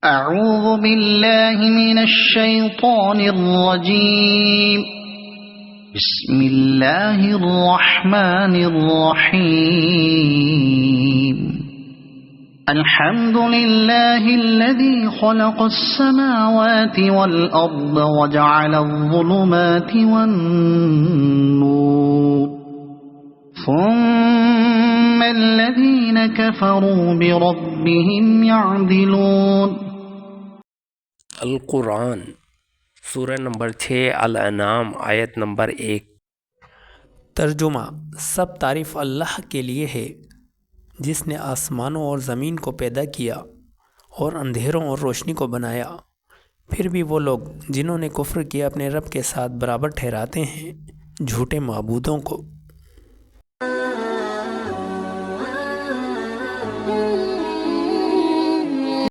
अऊज़ु बिल्लाहि मिनश शैतानिर रजीम। बिस्मिल्लाहिर रहमानिर रहीम। अल्हम्दुलिल्लाहिल्लज़ी खलक़स समावाति वल अर्द व जअलज़ ज़ुलुमाति वन नूर सुम्मल्लज़ीना कफ़रू बिरब्बिहिम यअदिलून। अल कुरान सूरह नंबर 6 अल अनाम आयत नंबर 1। तर्जुमा। सब तारीफ़ अल्लाह के लिए है जिसने आसमानों और ज़मीन को पैदा किया और अंधेरों और रोशनी को बनाया। फिर भी वो लोग जिन्होंने कुफ्र किया अपने रब के साथ बराबर ठहराते हैं झूठे माबूदों को।